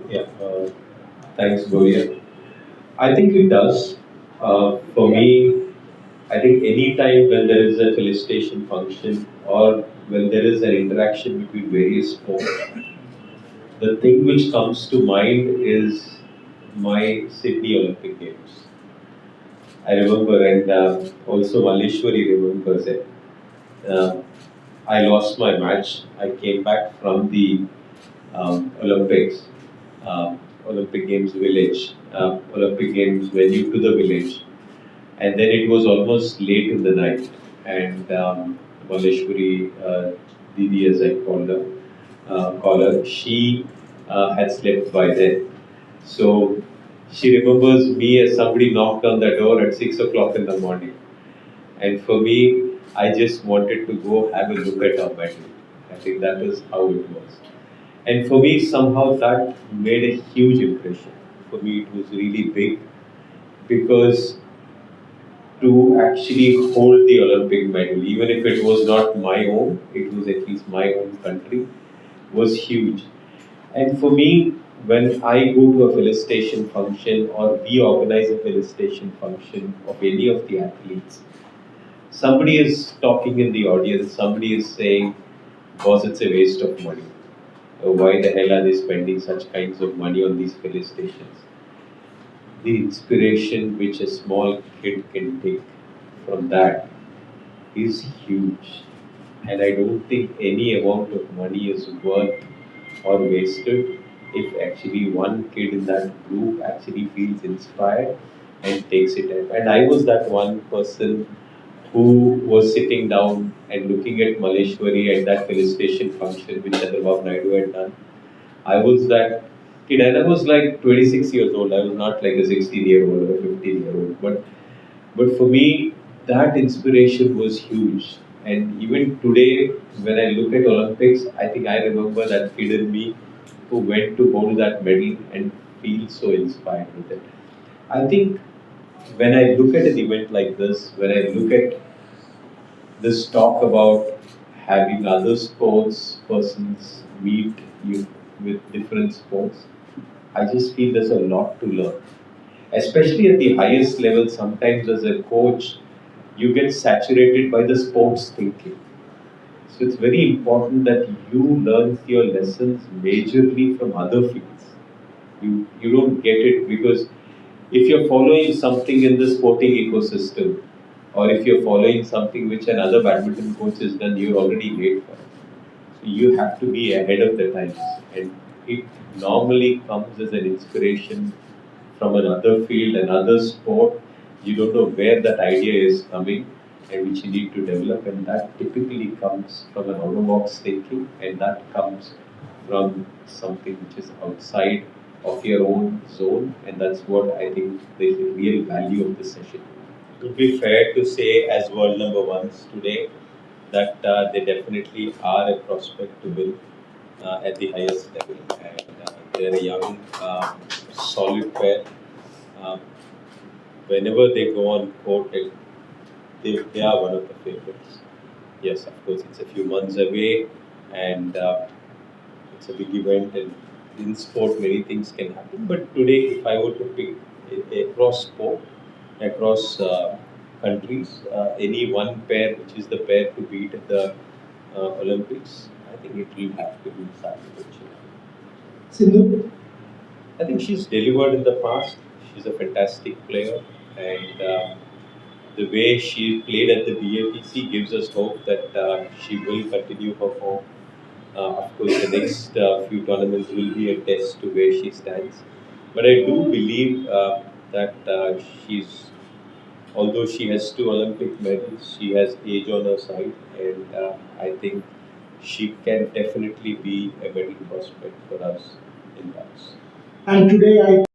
Yeah, thanks, Gloria. I think it does. For me, I think any time when there is a felicitation function or when there is an interaction between various sports, the thing which comes to mind is my Sydney Olympic Games. I remember, and also Maleshwari remembers it. Uh, I lost my match. I came back from the Olympics, Olympic Games village, Olympic Games venue to the village, and then it was almost late in the night, and Maleshwari Didi, as I call her, she had slept by then. So she remembers me as somebody knocked on the door at 6 o'clock in the morning. And for me, I just wanted to go have a look at our medal. I think that is how it was. And for me, somehow that made a huge impression. For me, it was really big because to actually hold the Olympic medal, even if it was not my own, it was at least my own country, was huge. And for me, when I go to a felicitation function or we organize a felicitation function of any of the athletes, somebody is talking in the audience, somebody is saying, boss, it's a waste of money. Why the hell are they spending such kinds of money on these felicitations? The inspiration which a small kid can take from that is huge. And I don't think any amount of money is worth or wasted if actually one kid in that group actually feels inspired and takes it up. And I was that one person who was sitting down and looking at Maleshwari and that felicitation function which Chandrababu Naidu had done. I was that kid, and I was like 26 years old. I was not like a 16-year-old or a 15-year-old. But for me, that inspiration was huge. And even today, when I look at Olympics, I think I remember that kid in me who went to hold that medal and feel so inspired with it. I think when I look at an event like this, when I look at this talk about having other sports persons meet you with different sports, I just feel there's a lot to learn. Especially at the highest level, sometimes as a coach, you get saturated by the sports thinking. So it's very important that you learn your lessons majorly from other fields. You don't get it because if you're following something in the sporting ecosystem, or if you're following something which another badminton coach has done, you're already late for it. So you have to be ahead of the times, and it normally comes as an inspiration from another field, another sport. You don't know where that idea is coming and which you need to develop, and that typically comes from an out-of-box thinking, and that comes from something which is outside of your own zone, and that's what I think the real value of this session. It would be fair to say, as world number ones today, that they definitely are a prospect to win at the highest level, and they're a young, solid pair. Um, Whenever they go on court, they are one of the favorites. Yes, of course, it's a few months away, and it's a big event, and in sport many things can happen. But today, if I were to pick across sport, across countries, any one pair which is the pair to beat at the Olympics, I think it will have to be Satwik-Chirag. Sindhu? I think she's delivered in the past. She's a fantastic player, and the way she played at the BATC gives us hope that she will continue her form. Of course, the next few tournaments will be a test to where she stands. But I do believe that although she has two Olympic medals, she has age on her side, and I think she can definitely be a medal prospect for us in that. And today I